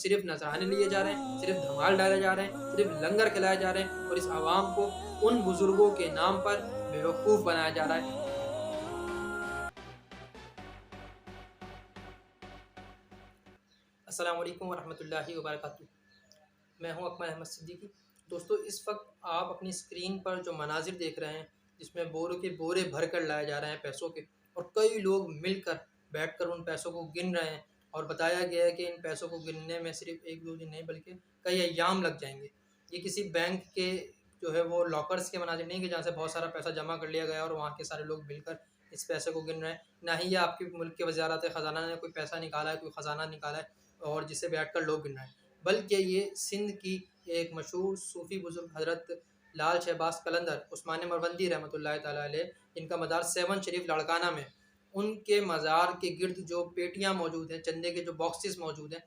सिर्फ नजराने लिए जा रहे हैं, सिर्फ धमाल डाले जा रहे हैं, सिर्फ लंगर खिलाए जा रहे हैं और इस आवाम को उन बुजुर्गों के नाम पर बेवकूफ़ बनाया जा रहा है। अस्सलाम वालेकुम वरहमतुल्लाहि वबरकातुहू। मैं हूं अकमल अहमद सिद्दीकी। दोस्तों, इस वक्त आप अपनी स्क्रीन पर जो मनाजिर देख रहे हैं, जिसमें बोरों के बोरे भर कर लाए जा रहे हैं पैसों के, और कई लोग मिलकर बैठकर उन पैसों को गिन रहे हैं, और बताया गया है कि इन पैसों को गिनने में सिर्फ एक दो दिन नहीं बल्कि कई अय्याम लग जाएंगे। ये किसी बैंक के जो है वो लॉकर्स के मनाजिर नहीं कि जहाँ से बहुत सारा पैसा जमा कर लिया गया और वहाँ के सारे लोग मिलकर इस पैसे को गिन रहे हैं। ना ही ये आपके मुल्क के वजारत ख़जाना ने कोई पैसा निकाला है, कोई ख़जाना निकाला है और जिसे बैठ कर लोग गिन रहे हैं, बल्कि ये सिंध की एक मशहूर सूफ़ी बुज़ुर्ग हज़रत लाल शहबाज कलंदर उस्मान मरवंदी रहमतुल्लाह ताला अलैह, इनका मज़ार सेवन शरीफ लाड़काना में, उनके मज़ार के गिर्द जो पेटियाँ मौजूद हैं, चंदे के जो बॉक्सेस मौजूद हैं,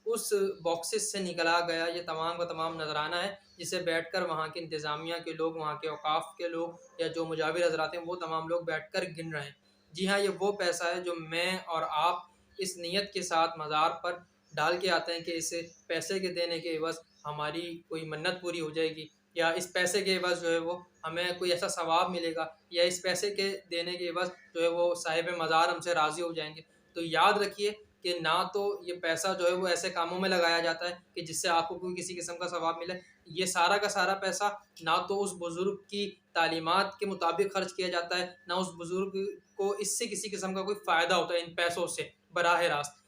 उस बॉक्सेस से निकला गया ये तमाम का तमाम नजराना है, जिसे बैठकर वहाँ की इंतज़ामिया के लोग, वहाँ के औकाफ़ के लोग या जो मुजाविर हज़रात हैं, वो तमाम लोग बैठकर गिन रहे हैं। जी हाँ, ये वो पैसा है जो मैं और आप इस नीयत के साथ मज़ार पर डाल के आते हैं कि इस पैसे के देने के एवज़ हमारी कोई मन्नत पूरी हो जाएगी, या इस पैसे के एवज़ जो है वो हमें कोई ऐसा सवाब मिलेगा, या इस पैसे के देने के एवज़ जो है वो साहिब मज़ार हमसे राज़ी हो जाएंगे। तो याद रखिए कि ना तो ये पैसा जो है वो ऐसे कामों में लगाया जाता है कि जिससे आपको कोई किसी किस्म का सवाब मिले। ये सारा का सारा पैसा ना तो उस बुज़ुर्ग की तालीमात के मुताबिक खर्च किया जाता है, ना उस बुज़ुर्ग को इससे किसी किस्म का कोई फ़ायदा होता है इन पैसों से बराह रास्त।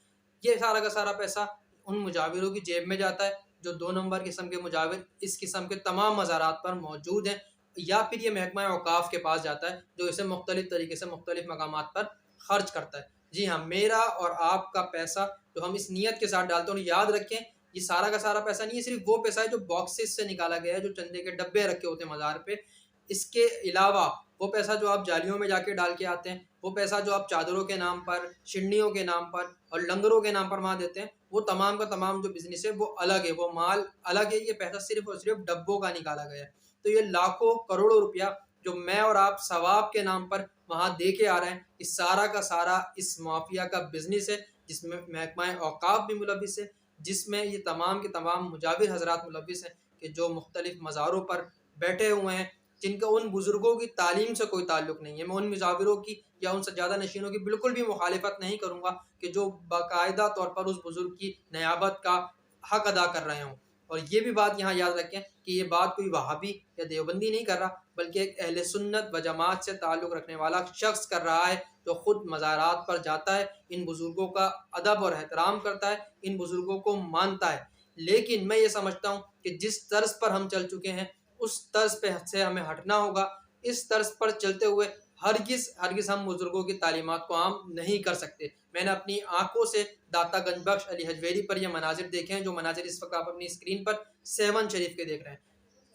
ये सारा का सारा पैसा उन मुजाविरों की जेब में जाता है जो 2 नंबर किस्म के मुजाविर इस किस्म के तमाम मज़ारात पर मौजूद हैं, या फिर ये महकमा औकाफ़ के पास जाता है जो इसे मुख्तलिफ़ तरीके से मुख्तलिफ़ मकामात पर ख़र्च करता है। जी हाँ, मेरा और आपका पैसा जो हम इस नीयत के साथ डालते हैं, और याद रखें ये सारा का सारा पैसा नहीं है, सिर्फ़ वो पैसा है जो बॉक्सेस से निकाला गया है, जो चंदे के डब्बे रखे होते हैं मज़ार पे। इसके अलावा वो पैसा जो आप जालियों में जाके डाल के आते हैं, वो पैसा जो आप चादरों के नाम पर, शिन्नियों के नाम पर और लंगरों के नाम पर वहाँ देते हैं, वो तमाम का तमाम जो बिज़नेस है वो अलग है, वो माल अलग है। ये पैसा सिर्फ़ और सिर्फ़ डब्बों का निकाला गया है। तो ये लाखों करोड़ों रुपया जो मैं और आप सवाब के नाम पर वहाँ दे के आ रहे हैं, इस सारा का सारा इस माफिया का बिज़नेस है, जिसमें महकमा औकाफ भी मुलविस है, जिसमें ये तमाम के तमाम मुजाविर हज़रात मुलविस हैं कि जो मुख्तलिफ़ मज़ारों पर बैठे हुए हैं, जिनका उन बुज़ुर्गों की तालीम से कोई ताल्लुक़ नहीं है। मैं उन मुजाविरों की या उन सज्जादा नशीनों की बिल्कुल भी मुखालिफत नहीं करूँगा कि जो बाकायदा तौर पर उस बुज़ुर्ग की नियाबत का हक अदा कर रहे हों। और ये भी बात यहाँ याद रखें कि ये बात कोई वहाबी या देवबंदी नहीं कर रहा, बल्कि एक अहले सुन्नत व जमात से ताल्लुक़ रखने वाला शख्स कर रहा है, जो ख़ुद मज़ारात पर जाता है, इन बुज़ुर्गों का अदब और एहतराम करता है, इन बुज़ुर्गों को मानता है। लेकिन मैं ये समझता हूँ कि जिस तर्ज़ पर हम चल चुके हैं, उस तर्ज़ पे से हमें हटना होगा। इस तर्ज़ पर चलते हुए हरगिज़ हम बुज़ुर्गों की तालीमात को आम नहीं कर सकते। मैंने अपनी आँखों से दाता गंजबख्श अली हजवेरी पर ये मनाज़िर देखे हैं, जो मनाज़िर इस वक़्त आप अपनी स्क्रीन पर सेवन शरीफ के देख रहे हैं।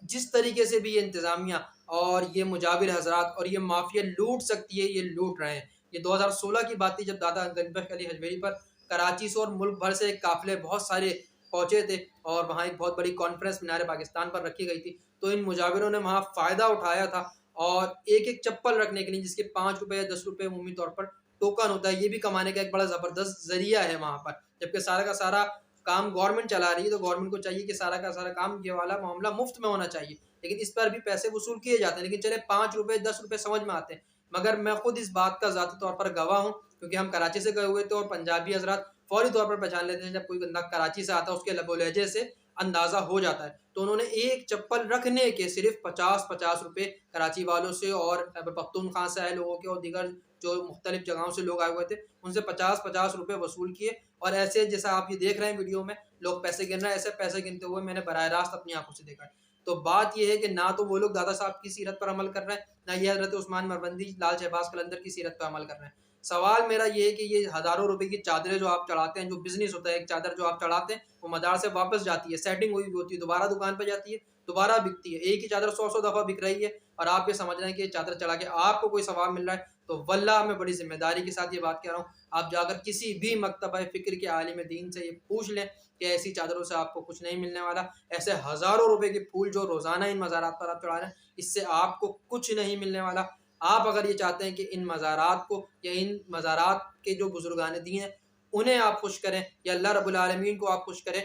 जिस तरीके से भी ये इंतज़ामिया और ये मुजाविर हज़रात और ये माफिया लूट सकती है, ये लूट रहे हैं। ये 2016 की बात थी जब दादा गंजबख्श अली हजवेरी पर कराची से और मुल्क भर से एक काफ़िले बहुत सारे पहुँचे थे, और वहाँ एक बहुत बड़ी कॉन्फ्रेंस मीनार पाकिस्तान पर रखी गई थी। तो इन मुजाविरों ने वहाँ फ़ायदा उठाया था, और एक-एक चप्पल रखने के लिए जिसके ₹5 या ₹10 अमूमी तौर पर टोकन होता है, ये भी कमाने का एक बड़ा ज़बरदस्त ज़रिया है वहाँ पर। जबकि सारा का सारा काम गवर्नमेंट चला रही है, तो गवर्नमेंट को चाहिए कि सारा का सारा काम, ये वाला मामला मुफ्त में होना चाहिए। लेकिन इस पर भी पैसे वसूल किए जाते हैं। लेकिन चले ₹5 ₹10 समझ में आते हैं। मगर मैं खुद इस बात का ज़ाती तौर पर गवाह हूँ, क्योंकि हम कराची से गए हुए थे, और पंजाबी हज़रात फ़ौरी तौर पर पहचान लेते हैं जब कोई बंदा कराची से आता है, उसके लबो लहजे से अंदाज़ा हो जाता है। तो उन्होंने एक चप्पल रखने के सिर्फ़ 50-50 रुपए कराची वालों से और खैबर पख्तूनख्वा से आए लोगों के और दीगर जो मुख्तलिफ़ जगहों से लोग आए हुए थे, उनसे 50-50 रुपए वसूल किए। और ऐसे जैसा आप ये देख रहे हैं वीडियो में, लोग पैसे गिन रहे हैं, ऐसे पैसे गिनते हुए मैंने बराह रास्त अपनी आँखों से देखा है। तो बात ये है कि ना तो वो लोग दादा साहब की सीरत पर अमल कर रहे हैं, ना ये हज़रत उस्मान मरवंदी, लाल शहबाज कलंदर की सीरत पर अमल कर रहे हैं। सवाल मेरा ये है कि ये हज़ारों रुपए की चादरें जो आप चढ़ाते हैं, जो बिज़नेस होता है, एक चादर जो आप चढ़ाते हैं, वो मदार से वापस जाती है, सेटिंग हुई हुई होती है, दोबारा दुकान पे जाती है, दोबारा बिकती है। एक ही चादर 100-100 दफ़ा बिक रही है, और आप ये समझ रहे हैं कि ये चादर चढ़ा के आपको कोई सवाब मिल रहा है। तो वल्लाह मैं बड़ी ज़िम्मेदारी के साथ ये बात कह रहा हूँ, आप जाकर किसी भी मकतबा फ़िक्र के आलिम दीन से ये पूछ लें कि ऐसी चादरों से आपको कुछ नहीं मिलने वाला। ऐसे हज़ारों रुपए के फूल जो रोज़ाना इन मज़ारात पर आप चढ़ा रहे हैं, इससे आपको कुछ नहीं मिलने वाला। आप अगर ये चाहते हैं कि इन मज़ारात को या इन मज़ारात के जो बुज़ुर्गान दीन हैं, उन्हें आप खुश करें, या अल्लाह रब्बुल आलमीन को आप खुश करें,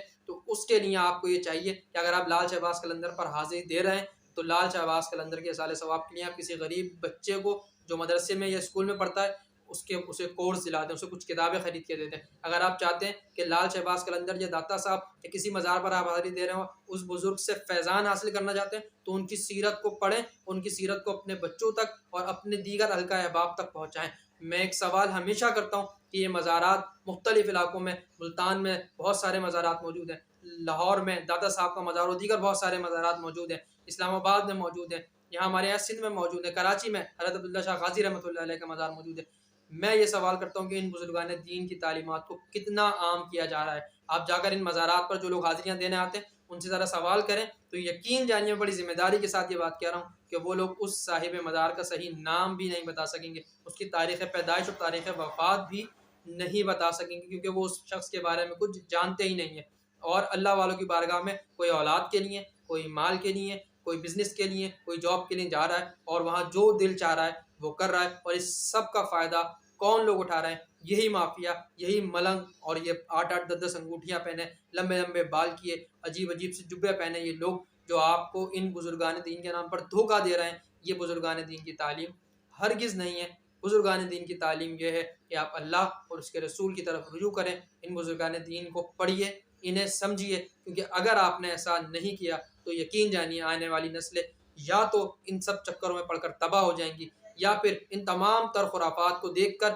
उसके लिए आपको ये चाहिए कि अगर आप लाल शहबाज कलंदर पर हाजिरी दे रहे हैं तो लाल शहबाज कलंदर के इसाले सवाब के लिए आप किसी गरीब बच्चे को जो मदरसे में या स्कूल में पढ़ता है उसे कोर्स दिलाते हैं, उसे कुछ किताबें खरीद के देते हैं। अगर आप चाहते हैं कि लाल शहबाज कलंदर या दाता साहब या किसी मज़ार पर आप हाज़िरी दे रहे हो उस बुज़ुर्ग से फैज़ान हासिल करना चाहते हैं तो उनकी सीरत को पढ़ें, उनकी सीरत को अपने बच्चों तक और अपने दीगर हल्का अहबाब तक पहुँचाएँ। मैं एक सवाल हमेशा करता हूँ कि ये मज़ारात मुख्तलिफ़ इलाकों में, मुल्तान में बहुत सारे मज़ारात मौजूद हैं, लाहौर में दादा साहब का मज़ार और दीगर बहुत सारे मज़ारात मौजूद हैं, इस्लामाबाद में मौजूद हैं, यहाँ हमारे यहाँ सिंध में मौजूद है, कराची में हज़रत अब्दुल्ला शाह गाज़ी रहमतुल्लाह अलैह का मज़ार मौजूद है। मैं ये सवाल करता हूँ कि इन बुजुर्गान दीन की तालीमात को कितना आम किया जा रहा है। आप जाकर इन मज़ारात पर जो लोग हाज़िरियाँ देने आते हैं उनसे ज़रा सवाल करें तो यकीन जानिए बड़ी ज़िम्मेदारी के साथ ये बात कह रहा हूँ कि वो लोग उस साहिब मज़ार का सही नाम भी नहीं बता सकेंगे, उसकी तारीख़ पैदाइश और तारीख़ वफ़ात भी नहीं बता सकेंगे क्योंकि वो उस शख्स के बारे में कुछ जानते ही नहीं है। और अल्लाह वालों की बारगाह में कोई औलाद के लिए, कोई माल के लिए, कोई बिज़नेस के लिए, कोई जॉब के लिए जा रहा है और वहाँ जो दिल चाह रहा है वो कर रहा है और इस सब का फ़ायदा कौन लोग उठा रहे हैं? यही माफिया, यही मलंग और ये 8-8 10-10 अंगूठियाँ पहने, लंबे-लंबे बाल किए, अजीब-अजीब से जुब्बे पहने ये लोग जो आपको इन बुजुर्गान दीन के नाम पर धोखा दे रहे हैं। ये बुजुर्गान दीन की तालीम हरगिज़ नहीं है। बुजुर्गान दीन की तालीम ये है कि आप अल्लाह और उसके रसूल की तरफ रुजू करें, इन बुजुर्गान दीन को पढ़िए, इन्हें समझिए क्योंकि अगर आपने ऐसा नहीं किया तो यकीन जानिए आने वाली नस्लें या तो इन सब चक्करों में पड़कर तबाह हो जाएँगी या फिर इन तमाम तर खुराफात को देखकर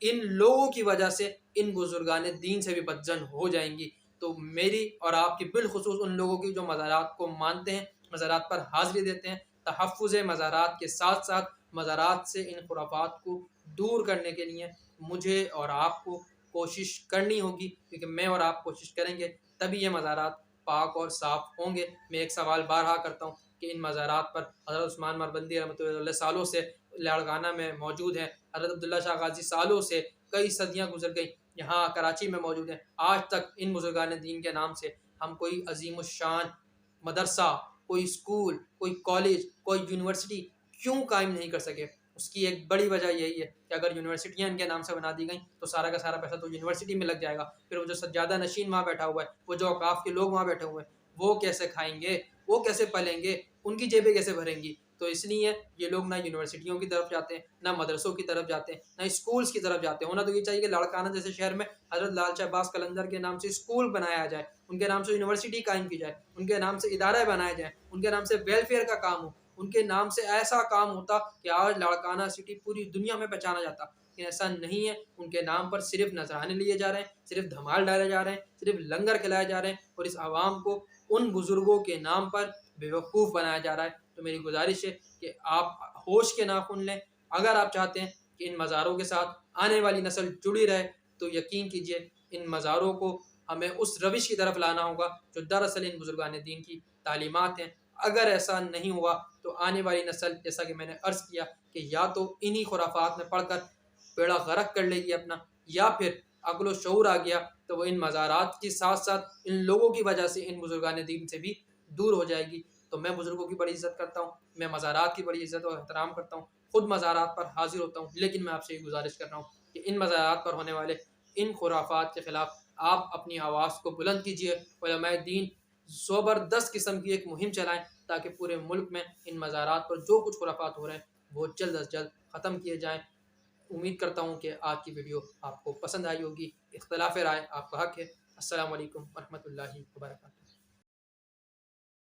इन लोगों की वजह से इन बुजुर्गान दीन से भी बदजन हो जाएंगी। तो मेरी और आपकी बिलखुसूस उन लोगों की जो मज़ारात को मानते हैं, मज़ारात पर हाज़िरी देते हैं, तहफ़्फ़ुज़ मज़ारात के साथ-साथ मज़ारात से इन खुराफात को दूर करने के लिए मुझे और आपको कोशिश करनी होगी क्योंकि मैं और आप कोशिश करेंगे तभी ये मज़ारात पाक और साफ़ होंगे। मैं एक सवाल बारहा करता हूँ कि इन मज़ारात पर हज़रत उस्मान मरबंदी रहमतुल्लाह अलैह सालों से लाड़काना में मौजूद हैं, हज़रत अब्दुल्ला शाह गाज़ी सालों से कई सदियाँ गुजर गई, यहाँ कराची में मौजूद हैं। आज तक इन बुजुर्गान दीन के नाम से हम कोई अज़ीमुश्शान मदरसा, कोई स्कूल, कोई कॉलेज, कोई यूनिवर्सिटी क्यों कायम नहीं कर सके? उसकी एक बड़ी वजह यही है कि अगर यूनिवर्सिटियाँ इनके नाम से बना दी गई तो सारा का सारा पैसा तो यूनिवर्सिटी में लग जाएगा। फिर वो जो सज्जादा नशीन वहाँ बैठा हुआ है, वो जो औकाफ के लोग वहाँ बैठे हुए हैं, वो कैसे खाएँगे? वो कैसे पलेंगे? उनकी जेबें कैसे भरेंगी? तो इसलिए ये लोग ना यूनिवर्सिटियों की तरफ जाते हैं, ना मदरसों की तरफ जाते हैं, ना स्कूल्स की तरफ जाते हैं। होना तो ये चाहिए कि लाड़काना जैसे शहर में हज़रत लाल शहबाज कलंदर के नाम से स्कूल बनाया जाए, उनके नाम से यूनिवर्सिटी कायम की जाए, उनके नाम से इदारे बनाए जाएँ, उनके नाम से वेलफेयर का काम हो, उनके नाम से ऐसा काम होता कि आज लाड़काना सिटी पूरी दुनिया में पहचाना जाता। लेकिन ऐसा नहीं है, उनके नाम पर सिर्फ़ नज़राने लिए जा रहे हैं, सिर्फ़ धमाल डाले जा रहे हैं, सिर्फ़ लंगर खिलाए जा रहे हैं और इस आवाम को उन बुज़ुर्गों के नाम पर बेवकूफ़ बनाया जा रहा है। तो मेरी गुज़ारिश है कि आप होश के नाखून लें। अगर आप चाहते हैं कि इन मज़ारों के साथ आने वाली नस्ल जुड़ी रहे तो यकीन कीजिए इन मज़ारों को हमें उस रविश की तरफ लाना होगा जो दरअसल इन बुजुर्गान दीन की तालीमात हैं। अगर ऐसा नहीं हुआ तो आने वाली नस्ल जैसा कि मैंने अर्ज़ किया कि या तो इन्हीं खुराफात में पढ़कर बेड़ा गर्क कर लेगी अपना या फिर अक्ल व शऊर आ गया तो वो इन मज़ारात के साथ-साथ इन लोगों की वजह से इन बुजुर्गान दीन से भी दूर हो जाएगी। तो मैं बुज़ुर्गों की बड़ी इज़्ज़त करता हूँ, मैं मज़ारात की बड़ी इज़्ज़त और एहतराम करता हूँ, खुद मज़ारात पर हाज़िर होता हूँ, लेकिन मैं आपसे ये गुज़ारिश कर रहा हूँ कि इन मज़ारात पर होने वाले इन खुराफात के ख़िलाफ़ आप अपनी आवाज़ को बुलंद कीजिए। उलमाए दीन ज़बरदस्त किस्म की एक मुहिम चलाएँ ताकि पूरे मुल्क में इन मज़ारात पर जो कुछ खुराफात हो रहे हैं, वो जल्द अज़ जल्द ख़त्म किए जाएँ। उम्मीद करता हूँ कि आज की वीडियो आपको पसंद आई होगी। इख्तिलाफ़ राय आपका हक़ है। अस्सलामु अलैकुम व रहमतुल्लाहि व बरकातुहू।